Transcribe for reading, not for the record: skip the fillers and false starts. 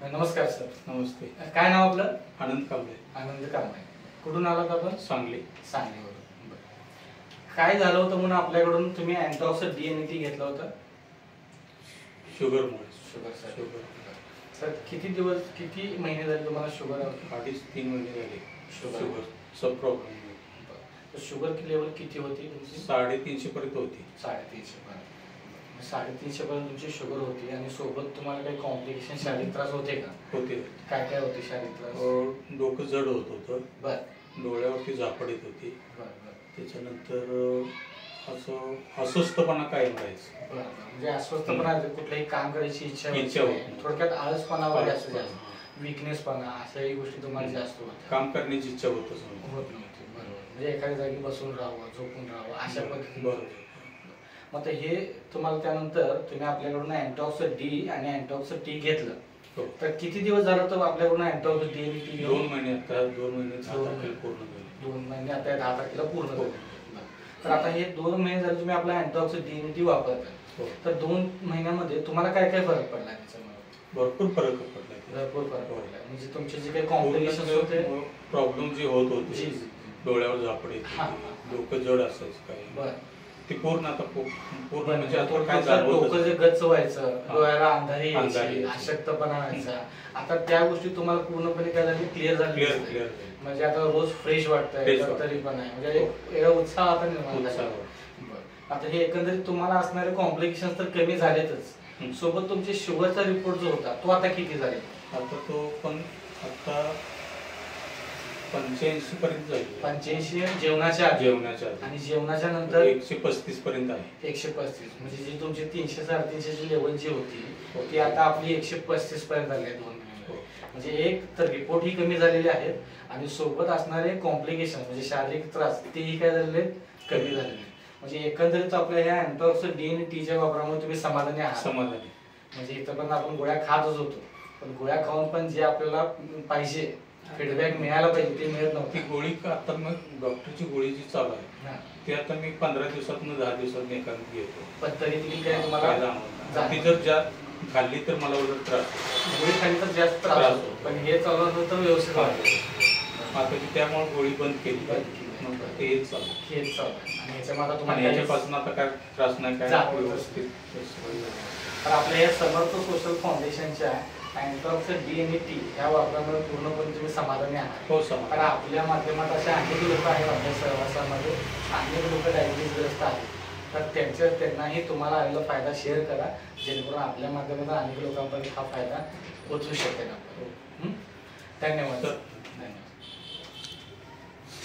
नमस्कार सर. नमस्ते. काय नाव आपलं? आनंद कांबळे. आनंद कांबळे. कुठून आलात आपण? सांगली. सांगलीवरून. काय झालं होतं म्हणून आपल्याकडून तुम्ही अँटॉक्स डीएनटी घेतलं होतं? शुगरमुळे. शुगर. सर किती महिने झाले तुम्हाला शुगर? 2.5-3 महिने झाले. शुगर सब प्रॉब्लेम. शुगर की लेवल किती होती तुमची? 350 पर्यंत होती. 350 पर्यंत. 350 पर्यंत तुमची शुगर होती आणि सोबत तुम्हाला काही कॉम्प्लिकेशन, शारीरिक त्रास होते का? होते. काय होते शारीरिक त्रास? डोकं जड होत होतं. बर. डोळ्यावरती झापड येत होती. बर. त्याच्यानंतर असं अस्वस्थपणा कायम राहायचं. म्हणजे अस्वस्थपणा, कुठलंही काम करायची इच्छा होती, थोडक्यात आळसपणा वगैरे असं जास्त, विकनेसपणा, अशाही गोष्टी तुम्हाला जास्त होत्या. काम करण्याची इच्छा होत नव्हती. बरोबर. म्हणजे एखाद्या जागी बसून राहावं, झोपून राहावं अशा पद्धतीने. बरोबर. मग हे तुम्हाला त्यानंतर तुम्ही आपल्याकडून अँटॉक्स डी आणि अँटॉक्स टी घेतलं. तर किती दिवस झालं तर आपल्याकडून अँटॉक्स डी आणि टी? 2 महिने. आता 2 महिने पूर्ण झाले. 2 महिने आता 10 तारखेला पूर्ण झाले. तर आता हे 2 महिने झाले तुम्ही आपला अँटॉक्स डी आणि टी वापरता. तर 2 महिन्यामध्ये तुम्हाला काय काय फरक पडला त्याच्यामध्ये? भरपूर फरक पडला. म्हणजे तुमचे जे काही कॉम्प्लिकेशन्स होते, प्रॉब्लेम जे होत होते, डोळ्यावर झापड येते, डोकं जड असायचं काही, ते पूर्ण आता पूर्ण म्हणजे आता काय झालं, डोकं जे गच्च व्हायचं, डोळ्याला अंधारी यायची, अशक्तपणा व्हायचा, आता त्या गोष्टी तुम्हाला पूर्णपणे काय झाली? क्लिअर झाली. म्हणजे आता रोज फ्रेश वाटतंय, तरी पण आहे म्हणजे एक उत्साह आता निर्माण झाला. आता हे एकंदरीत तुम्हाला असणारे कॉम्प्लिकेशन्स तर कमी झालेतच, सोबत तुमचे शुगरचा रिपोर्ट जो होता तो आता किती झाले? आता तो पण आता 85 पर्यंत जाईल. 85 जेवणाच्या आणि जेवणाच्या नंतर 135 पर्यंत आहे. 135 म्हणजे जी तुमची 300-350 ची लेवल जी होती ती आता आपली 135 पर्यंत आली आहे 2 महिन्यामध्ये. म्हणजे एक तर रिपोर्ट ही कमी झालेले आहेत आणि सोबत असणारे कॉम्प्लिकेशन म्हणजे शारीरिक त्रास तेही काय झालेले, कमी झालेले. म्हणजे एकंदरीत आपल्या ह्या अँटॉक्स डी आणि टीच्या वापरामुळे तुम्ही समाधानी आहात? समाधानी. म्हणजे इथं पण आपण गोळ्या खातच होतो, पण गोळ्या खाऊन पण जे आपल्याला पाहिजे, फीडबॅक मिळायला पाहिजे, ते मिळत नव्हती. गोळी आता मग डॉक्टरची गोळी जी चालू आहे ती आता मी 15 दिवसातून 10 दिवसातून एखादी घेतो. पण तरी ती काय तुम्हाला ती जर जास्त खाल्ली तर मला उलट त्रास, गोळी खाली तर जास्त त्रास होतो, पण हे चालू होतं तर व्यवस्थित वाटतं. आता त्यामुळे गोळी बंद केली, हेच चालू आणि याच्यामध्ये तुम्हाला याच्यापासून आता काय त्रास नाही, काय व्यवस्थित. तर आपल्या या समर्थ सोशल फाउंडेशनच्या अँटॉक्स डी आणि टी ह्या वापरामुळे पूर्णपणे तुम्ही समाधानी आहात? हो, कारण आपल्या माध्यमात असे अनेक लोक आहेत, आपल्या सहवासामध्ये अनेक लोक डायबिटीजग्रस्त आहेत, तर त्यांनाही तुम्हाला आलेला फायदा शेअर करा, जेणेकरून आपल्या माध्यमातून अनेक लोकांपर्यंत हा फायदा पोहोचू शकेल. धन्यवाद.